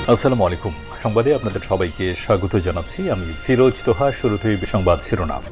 আসসালামু আলাইকুম। সংবাদে আপনাদের সবাইকে স্বাগত জানাচ্ছি। আমি ফিরোজ তোহা। শুরুতেই সংবাদ শিরোনাম।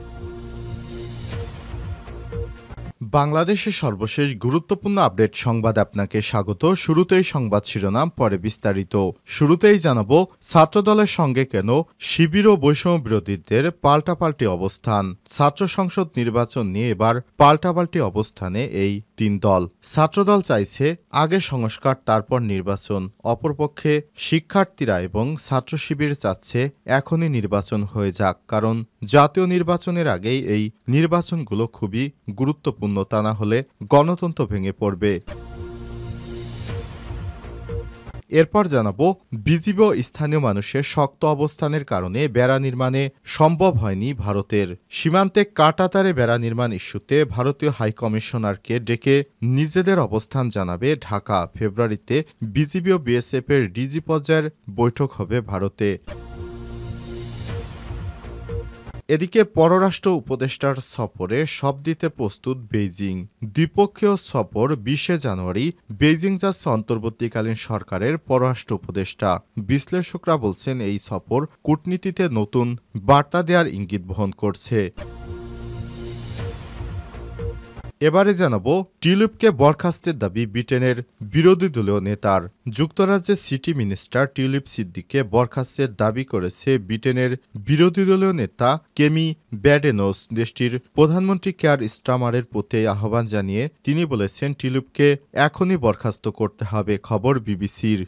বাংলাদেশের সর্বশেষ গুরুত্বপূর্ণ আপডেট সংবাদ আপনাকে স্বাগত। শুরুতেই সংবাদ শিরোনাম, পরে বিস্তারিত। শুরুতেই জানাবো ছাত্রদলের সঙ্গে কেন শিবির ও বৈষম্য বিরোধীদের পাল্টাপাল্টি অবস্থান। ছাত্র সংসদ নির্বাচন নিয়ে এবার পাল্টাপাল্টি অবস্থানে এই তিন দল। ছাত্রদল চাইছে আগে সংস্কার তারপর নির্বাচন, অপরপক্ষে শিক্ষার্থীরা এবং ছাত্র শিবির চাচ্ছে এখনই নির্বাচন হয়ে যাক, কারণ জাতীয় নির্বাচনের আগেই এই নির্বাচনগুলো খুবই গুরুত্বপূর্ণ, তা না হলে গণতন্ত্র ভেঙে পড়বে। এরপর জানাবো বিজিবি ও স্থানীয় মানুষের শক্ত অবস্থানের কারণে বেড়া নির্মাণে সম্ভব হয়নি ভারতের। সীমান্তে কাঁটাতারে বেড়া নির্মাণ ইস্যুতে ভারতীয় হাইকমিশনারকে ডেকে নিজেদের অবস্থান জানাবে ঢাকা। ফেব্রুয়ারিতে বিজিবি ও বিএসএফের ডিজি পর্যায়ের বৈঠক হবে ভারতে। এদিকে পররাষ্ট্র উপদেষ্টার সফরে সব দিতে প্রস্তুত বেইজিং। দ্বিপক্ষীয় সফর ২০ জানুয়ারি বেইজিং যাচ্ছে অন্তর্বর্তীকালীন সরকারের পররাষ্ট্র উপদেষ্টা। বিশ্লেষকরা বলছেন এই সফর কূটনীতিতে নতুন বার্তা দেওয়ার ইঙ্গিত বহন করছে। এবারে জানাবো টিউলিপকে বরখাস্তের দাবি ব্রিটেনের বিরোধী দলীয় নেতার। যুক্তরাজ্যের সিটি মিনিস্টার টিউলিপ সিদ্দিককে বরখাস্তের দাবি করেছে ব্রিটেনের বিরোধী দলীয় নেতা কেমি ব্যাডেনোস। দেশটির প্রধানমন্ত্রী কেয়ার স্টামারের প্রতি আহ্বান জানিয়ে তিনি বলেছেন টিউলিপকে এখনই বরখাস্ত করতে হবে। খবর বিবিসির।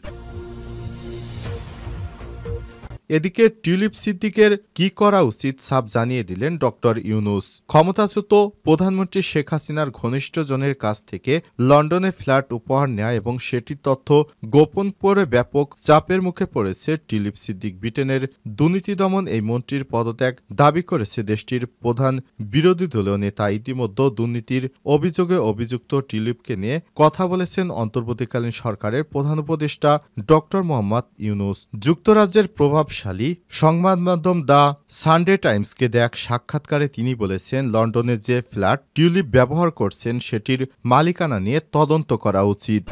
এদিকে টিউলিপ সিদ্দিকের কি করা উচিত সাফ জানিয়ে দিলেন ডক্টর ইউনুস। ক্ষমতাচ্যুত প্রধানমন্ত্রী শেখ হাসিনার ঘনিষ্ঠজনের কাছ থেকে লন্ডনে ফ্ল্যাট উপহার নেয় এবং সেটির তথ্য গোপন করে ব্যাপক চাপের মুখে পড়েছে টিউলিপ সিদ্দিক। ব্রিটেনের দুর্নীতি দমন এই মন্ত্রীর পদত্যাগ দাবি করেছে দেশটির প্রধান বিরোধী দলীয় নেতা। ইতিমধ্যে দুর্নীতির অভিযোগে অভিযুক্ত টিউলিপকে নিয়ে কথা বলেছেন অন্তর্বর্তীকালীন সরকারের প্রধান উপদেষ্টা ডক্টর মোহাম্মদ ইউনুস। যুক্তরাজ্যের প্রভাবশালী সংবাদ মাধ্যম দ্য সানডে টাইমসকে দেয়া এক সাক্ষাৎকারে তিনি বলেছেন লন্ডনের যে ফ্ল্যাট টিউলিপ ব্যবহার করছেন সেটির মালিকানা নিয়ে তদন্ত করা উচিত।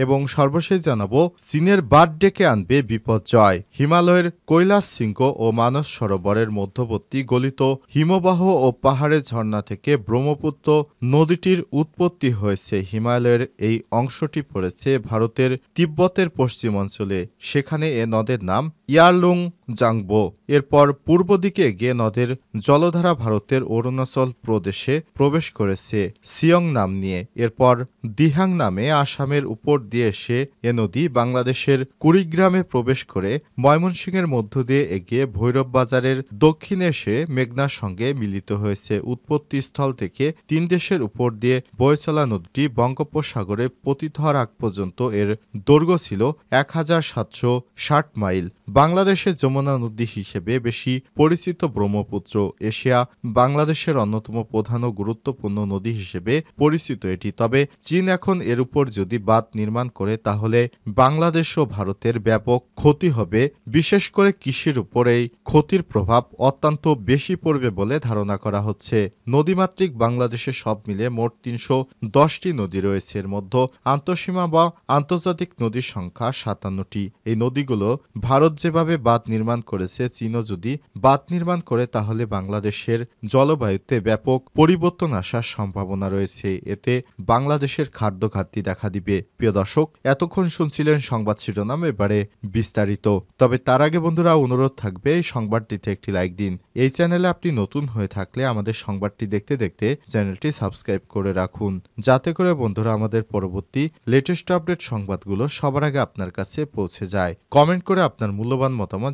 এবং সর্বশেষ জানাবো চীনের বাদ ডেকে আনবে বিপর্যয়। হিমালয়ের কৈলাস শৃঙ্গ ও মানস সরোবরের মধ্যবর্তী গলিত হিমবাহ ও পাহাড়ের ঝর্ণা থেকে ব্রহ্মপুত্র নদীটির উৎপত্তি হয়েছে। হিমালয়ের এই অংশটি পড়েছে ভারতের তিব্বতের পশ্চিম অঞ্চলে। সেখানে এ নদের নাম ইয়ারলুং জাংবো। এরপর পূর্ব দিকে এগিয়ে নদের জলধারা ভারতের অরুণাচল প্রদেশে প্রবেশ করেছে সিয়ং নাম নিয়ে। এরপর দিহাং নামে আসামের উপর দিয়ে এসে এ নদী বাংলাদেশের কুড়িগ্রামে প্রবেশ করে ময়মনসিংহের মধ্য দিয়ে এগিয়ে ভৈরব বাজারের দক্ষিণে এসে মেঘনার সঙ্গে মিলিত হয়েছে। উৎপত্তিস্থল থেকে তিন দেশের উপর দিয়ে বয়ে চলা নদীটি বঙ্গোপসাগরে পতিত হওয়ার আগ পর্যন্ত এর দৈর্ঘ্য ছিল ১৭৬০ মাইল। বাংলাদেশের যমুনা নদী হিসেবে বেশি পরিচিত ব্রহ্মপুত্র এশিয়া বাংলাদেশের অন্যতম প্রধান ও গুরুত্বপূর্ণ নদী হিসেবে পরিচিত এটি। তবে চীন এখন এর উপর যদি বাঁধ নির্মাণ করে তাহলে বাংলাদেশ ও ভারতের ব্যাপক ক্ষতি হবে। বিশেষ করে কৃষির উপর এই ক্ষতির প্রভাব অত্যন্ত বেশি পড়বে বলে ধারণা করা হচ্ছে। নদীমাতৃক বাংলাদেশে সব মিলে মোট ৩১০টি নদী রয়েছে। এর মধ্যে আন্তঃসীমা বা আন্তর্জাতিক নদীর সংখ্যা ৫৭টি। এই নদীগুলো ভারত যেভাবে বাঁধ নির্মাণ করেছে চীনও যদি বাঁধ নির্মাণ করে তাহলে বাংলাদেশের জলবায়ুতে ব্যাপক পরিবর্তন আসার সম্ভাবনা রয়েছে। এতে বাংলাদেশের খাদ্য ঘাটতি দেখা দিবে। প্রিয় দর্শক, এতক্ষণ শুনছিলেন সংবাদ শিরোনাম, এবারে বিস্তারিত। তবে তার আগে বন্ধুরা অনুরোধ থাকবে এই সংবাদটিতে একটি লাইক দিন। এই চ্যানেলে আপনি নতুন হয়ে থাকলে আমাদের সংবাদটি দেখতে দেখতে চ্যানেলটি সাবস্ক্রাইব করে রাখুন, যাতে করে বন্ধুরা আমাদের পরবর্তী লেটেস্ট আপডেট সংবাদগুলো সবার আগে আপনার কাছে পৌঁছে যায়। কমেন্ট করে আপনার মূল্যবান মতামত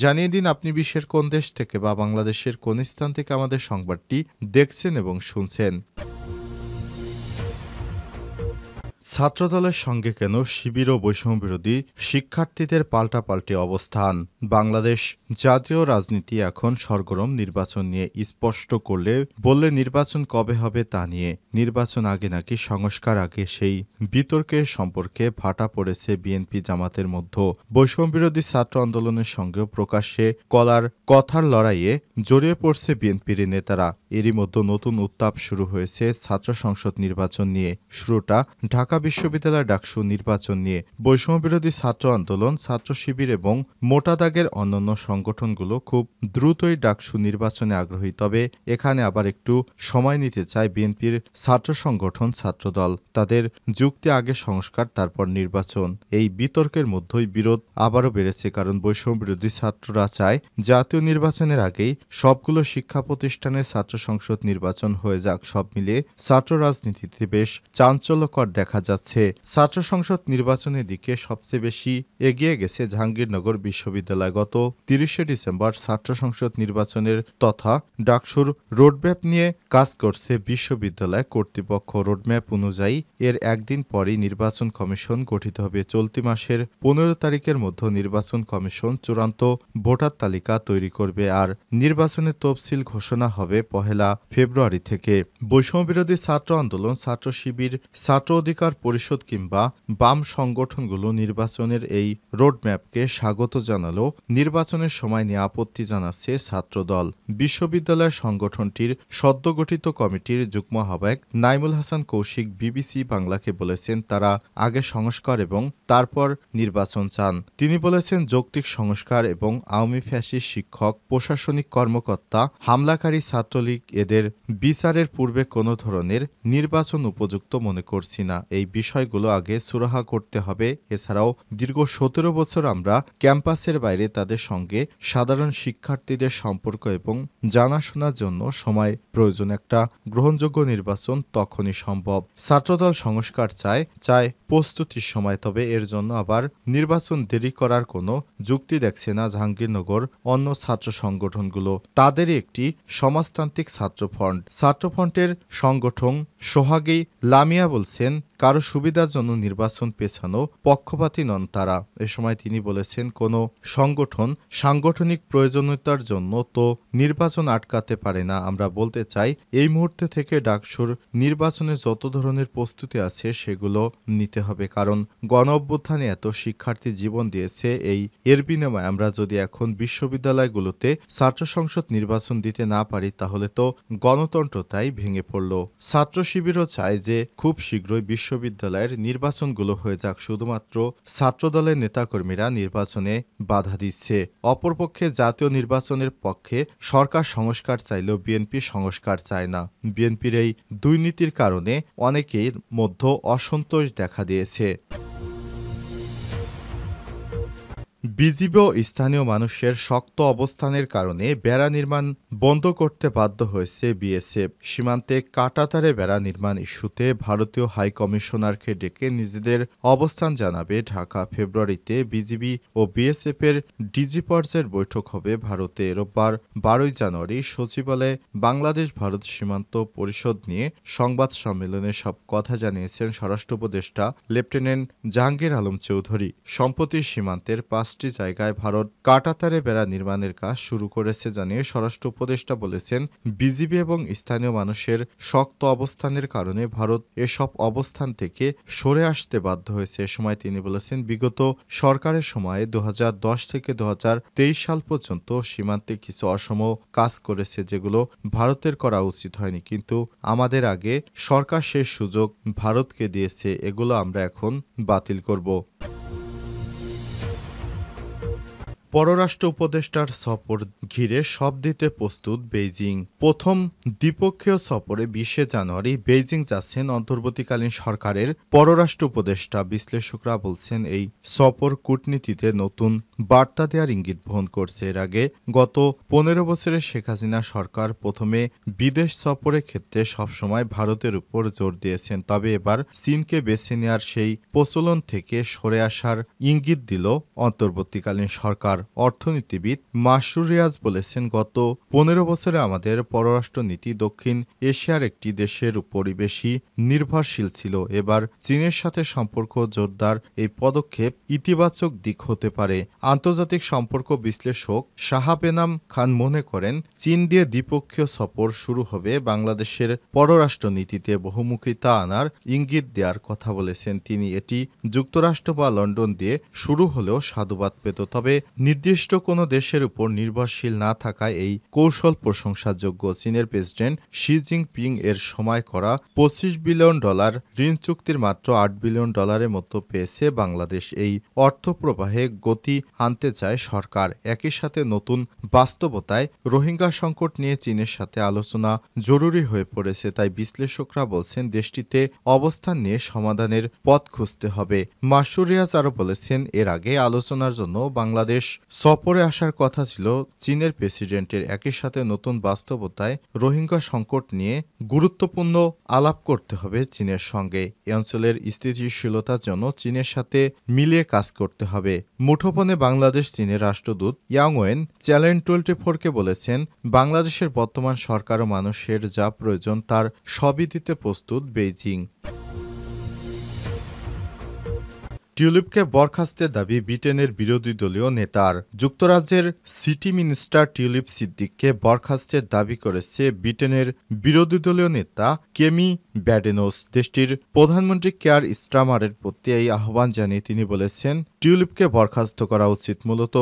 জানিয়ে দিন আপনি বিশ্বের কোন দেশ থেকে বা বাংলাদেশের কোন স্থান থেকে আমাদের সংবাদটি দেখছেন এবং শুনছেন। ছাত্রদলের সঙ্গে কেন শিবির ও বৈষম্য বিরোধী শিক্ষার্থীদের পাল্টাপাল্টি অবস্থান। বাংলাদেশ জাতীয় রাজনীতি এখন সরগরম নির্বাচন নিয়ে। স্পষ্ট বললে নির্বাচন কবে হবে তা নিয়ে। নির্বাচন আগে নাকি সংস্কার আগে, সেই বিতর্কের সম্পর্কে ভাটা পড়েছে বিএনপি জামাতের মধ্যে। বৈষম্য বিরোধী ছাত্র আন্দোলনের সঙ্গেও প্রকাশ্যে কথার লড়াইয়ে জড়িয়ে পড়ছে বিএনপির নেতারা। এরই মধ্যে নতুন উত্তাপ শুরু হয়েছে ছাত্র সংসদ নির্বাচন নিয়ে। শুরুটা ঢাকা বিশ্ববিদ্যালয় ডাকসু নির্বাচন নিয়ে বৈষম্যবিরোধী ছাত্র আন্দোলন, ছাত্র শিবির এবং মোটা দাগের অন্যান্য সংগঠনগুলো খুব দ্রুতই ডাকসু নির্বাচনে আগ্রহী। তবে এখানে আবার একটু সময় নিতে চায় বিএনপির ছাত্র সংগঠন ছাত্রদল। তাদের যুক্তি আগে সংস্কার তারপর নির্বাচন। এই বিতর্কের মধ্যেই বিরোধ আবারও বেড়েছে, কারণ বৈষম্যবিরোধী ছাত্ররা চায় জাতীয় নির্বাচনের আগেই সবগুলো শিক্ষা প্রতিষ্ঠানে ছাত্র সংসদ নির্বাচন হয়ে যাক। সব মিলিয়ে ছাত্র রাজনীতিতে বেশ চাঞ্চল্যকর দেখা যাচ্ছে। ছাত্র সংসদ নির্বাচনের দিকে সবচেয়ে বেশি এগিয়ে গেছে জাহাঙ্গীরনগর বিশ্ববিদ্যালয়। গত ৩০শে ডিসেম্বর ছাত্র সংসদ নির্বাচনের তথা ডাকসুর রোডম্যাপ নিয়ে কাজ করছে বিশ্ববিদ্যালয় কর্তৃপক্ষ। রোডম্যাপ অনুযায়ী এর একদিন পরই নির্বাচন কমিশন গঠিত হবে। চলতি মাসের ১৫ তারিখের মধ্যে নির্বাচন কমিশন চূড়ান্ত ভোটার তালিকা তৈরি করবে, আর নির্বাচনের তফসিল ঘোষণা হবে ১ ফেব্রুয়ারি থেকে। বৈষম্যবিরোধী ছাত্র আন্দোলন, ছাত্র শিবির, ছাত্র অধিকার পরিষদ কিংবা বাম সংগঠনগুলো নির্বাচনের এই রোডম্যাপকে স্বাগত জানালেও নির্বাচনের সময় নিয়ে আপত্তি জানাচ্ছে ছাত্রদল। বিশ্ববিদ্যালয় সংগঠনটির সদ্যগঠিত কমিটির যুগ্ম আহ্বায়ক নাইমুল হাসান কৌশিক বিবিসি বাংলাকে বলেছেন, তারা আগে সংস্কার এবং তারপর নির্বাচন চান। তিনি বলেছেন, যৌক্তিক সংস্কার এবং আওয়ামী ফ্যাসিস্ট শিক্ষক, প্রশাসনিক কর্মকর্তা, হামলাকারী ছাত্রলীগ এদের বিচারের পূর্বে কোনো ধরনের নির্বাচন উপযুক্ত মনে করছি না। এই বিষয়গুলো আগে সুরাহা করতে হবে। এছাড়াও দীর্ঘ ১৭ বছর আমরা ক্যাম্পাসের বাইরে তাদের সঙ্গে সাধারণ শিক্ষার্থীদের সম্পর্ক এবং জানাশোনার জন্য সময় প্রয়োজন। একটা গ্রহণযোগ্য নির্বাচন তখনই সম্ভব। ছাত্রদল সংস্কার চায় প্রস্তুতির সময়, তবে এর জন্য আবার নির্বাচন দেরি করার কোনো যুক্তি দেখছে না জাহাঙ্গীরনগর অন্য ছাত্র সংগঠনগুলো। তাদেরই একটি সমাজতান্ত্রিক ছাত্রফ্রন্টের সংগঠন সোহাগী লামিয়া বলছেন, কারো সুবিধার জন্য নির্বাচন পেছানো পক্ষপাতী নন তারা। এ সময় তিনি বলেছেন, কোনো সংগঠন সাংগঠনিক প্রয়োজনীয়তার জন্য তো নির্বাচন আটকাতে পারে না। আমরা বলতে চাই, এই মুহূর্তে থেকে ডাকসুর নির্বাচনে যত ধরনের প্রস্তুতি আছে সেগুলো নিতে হবে, কারণ গণ অভ্যুত্থানে এত শিক্ষার্থী জীবন দিয়েছে। এর বিনিময়ে আমরা যদি এখন বিশ্ববিদ্যালয়গুলোতে ছাত্র সংসদ নির্বাচন দিতে না পারি তাহলে তো গণতন্ত্রটাই ভেঙে পড়ল। ছাত্র শিবিরও চায় যে খুব শীঘ্রই বিশ্ববিদ্যালয়ের নির্বাচনগুলো হয়ে যাক। শুধুমাত্র ছাত্রদলের নেতাকর্মীরা নির্বাচনে বাধা দিচ্ছে। অপরপক্ষে জাতীয় নির্বাচনের পক্ষে সরকার সংস্কার চাইলেও বিএনপি সংস্কার চায় না। বিএনপির এই দুর্নীতির কারণে অনেকের মধ্যে অসন্তোষ দেখা দিয়েছে। বিজিবি ও স্থানীয় মানুষের শক্ত অবস্থানের কারণে বেড়া নির্মাণ বন্ধ করতে বাধ্য হয়েছে বিএসএফ। সীমান্তে কাঁটাতারে বেড়া নির্মাণ ইস্যুতে ভারতীয় হাইকমিশনারকে ডেকে নিজেদের অবস্থান জানাবে ঢাকা। ফেব্রুয়ারিতে বিজিবি ও বিএসএফের ডিজি পর্যায়ের বৈঠক হবে ভারতে। রোববার ১২ জানুয়ারি সচিবালয়ে বাংলাদেশ ভারত সীমান্ত পরিষদ নিয়ে সংবাদ সম্মেলনে সব কথা জানিয়েছেন স্বরাষ্ট্র উপদেষ্টা লেফটেন্যান্ট জাহাঙ্গীর আলম চৌধুরী। সম্প্রতি সীমান্তের ৫টি জায়গায় ভারত কাঁটাতারে বেড়া নির্মাণের কাজ শুরু করেছে জানিয়ে স্বরাষ্ট্র উপদেষ্টা বলেছেন, বিজিবি এবং স্থানীয় মানুষের শক্ত অবস্থানের কারণে ভারত এসব অবস্থান থেকে সরে আসতে বাধ্য হয়েছে। এ সময় তিনি বলেছেন, বিগত সরকারের সময়ে ২০১০ থেকে ২০২৩ সাল পর্যন্ত সীমান্তে কিছু অসম কাজ করেছে, যেগুলো ভারতের করা উচিত হয়নি, কিন্তু আমাদের আগে সরকার সেই সুযোগ ভারতকে দিয়েছে। এগুলো আমরা এখন বাতিল করব। পররাষ্ট্র উপদেষ্টার সফর ঘিরে সব দিতে প্রস্তুত বেইজিং। প্রথম দ্বিপক্ষীয় সফরে ২০শে জানুয়ারি বেইজিং যাচ্ছেন অন্তর্বর্তীকালীন সরকারের পররাষ্ট্র উপদেষ্টা। বিশ্লেষকরা বলছেন, এই সফর কূটনীতিতে নতুন বার্তা দেওয়ার ইঙ্গিত বহন করছে। এর আগে গত ১৫ বছরে শেখ হাসিনা সরকার প্রথমে বিদেশ সফরের ক্ষেত্রে সবসময় ভারতের উপর জোর দিয়েছেন, তবে এবার চীনকে বেছে নেওয়ার সেই প্রচলন থেকে সরে আসার ইঙ্গিত দিল অন্তর্বর্তীকালীন সরকার। অর্থনীতিবিদ মাসুর রিয়াজ বলেছেন, গত ১৫ বছরে আমাদের পররাষ্ট্র নীতি দক্ষিণ এশিয়ার একটি দেশের উপরই বেশি নির্ভরশীল ছিল। এবার চীনের সাথে সম্পর্ক জোরদার এই পদক্ষেপ ইতিবাচক দিক হতে পারে। আন্তর্জাতিক সম্পর্ক বিশ্লেষক শাহাব এনাম খান মনে করেন, চীন দিয়ে দ্বিপক্ষীয় সফর শুরু হবে বাংলাদেশের পররাষ্ট্র নীতিতে বহুমুখিতা আনার ইঙ্গিত দেওয়ার কথা বলেছেন তিনি। এটি যুক্তরাষ্ট্র বা লন্ডন দিয়ে শুরু হলেও সাধুবাদ পেত, তবে নির্দিষ্ট কোনো দেশের উপর নির্ভরশীল না থাকায় এই কৌশল প্রশংসাযোগ্য। চীনের প্রেসিডেন্ট শি জিনপিং এর সময় করা $25 বিলিয়ন ঋণ চুক্তির মাত্র $8 বিলিয়ন মতো পেয়েছে বাংলাদেশ। এই অর্থ প্রবাহে গতি আনতে চায় সরকার। একই সাথে নতুন বাস্তবতায় রোহিঙ্গা সংকট নিয়ে চীনের সাথে আলোচনা জরুরি হয়ে পড়েছে। তাই বিশ্লেষকরা বলছেন দেশটিতে অবস্থান নিয়ে সমাধানের পথ খুঁজতে হবে। মাসুর রিয়াজ আরও বলেছেন, এর আগে আলোচনার জন্য বাংলাদেশ সফরে আসার কথা ছিল চীনের প্রেসিডেন্টের। একই সাথে নতুন বাস্তবতায় রোহিঙ্গা সংকট নিয়ে গুরুত্বপূর্ণ আলাপ করতে হবে চীনের সঙ্গে। এ অঞ্চলের স্থিতিশীলতার জন্য চীনের সাথে মিলিয়ে কাজ করতে হবে। মুঠোফোনে বাংলাদেশ চীনের রাষ্ট্রদূত ইয়াংওয়েন চ্যানেল 24-কে বলেছেন, বাংলাদেশের বর্তমান সরকার ও মানুষের যা প্রয়োজন তার সবই দিতে প্রস্তুত বেইজিং। টিউলিপকে বরখাস্তের দাবি ব্রিটেনের বিরোধী দলীয় নেতার। যুক্তরাজ্যের সিটি মিনিস্টার টিউলিপ সিদ্দিককে বরখাস্তের দাবি করেছে ব্রিটেনের বিরোধী দলীয় নেতা কেমি ব্যাডেনোস। দেশটির প্রধানমন্ত্রী কেয়ার স্টারমারের প্রতি এই আহ্বান জানিয়ে তিনি বলেছেন, টিউলিপকে বরখাস্ত করা উচিত। মূলত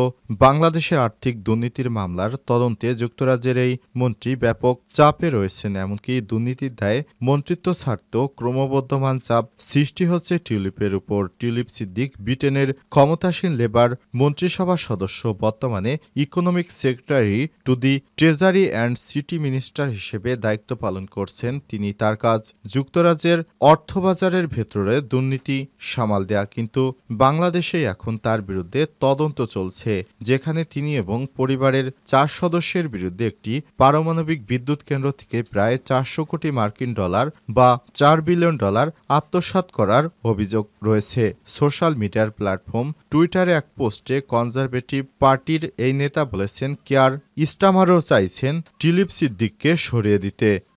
বাংলাদেশের আর্থিক দুর্নীতির মামলার তদন্তে যুক্তরাজ্যের এই মন্ত্রী ব্যাপক চাপে রয়েছেন। এমনকি দুর্নীতির দায়ে মন্ত্রিত্ব ছাড়তেও ক্রমবর্ধমান চাপ সৃষ্টি হচ্ছে টিউলিপের উপর। টিউলিপ সিদ্দিক ব্রিটেনের ক্ষমতাসীন লেবার মন্ত্রিসভার সদস্য, বর্তমানে economic secretary to the treasury and city minister হিসেবে দায়িত্ব পালন করছেন। তিনি তার কাজ যুক্তরাজ্যের অর্থবাজারের ভেতরে দুর্নীতি সামাল দেয়া, কিন্তু বাংলাদেশে এখন তার বিরুদ্ধে তদন্ত চলছে, যেখানে তিনি এবং পরিবারের 4 সদস্যের বিরুদ্ধে একটি পারমাণবিক বিদ্যুৎ কেন্দ্র থেকে প্রায় $400 কোটি বা $4 বিলিয়ন আত্মসাৎ করার অভিযোগ রয়েছে। সোশ্যাল মিডিয়ার প্ল্যাটফর্ম টুইটারে এক পোস্টে কনজারভেটিভ পার্টির এই নেতা বলেছেন, কেয়ার স্টারমারও চাইছেন টিউলিপ সিদ্দিককে সরিয়ে দিতে।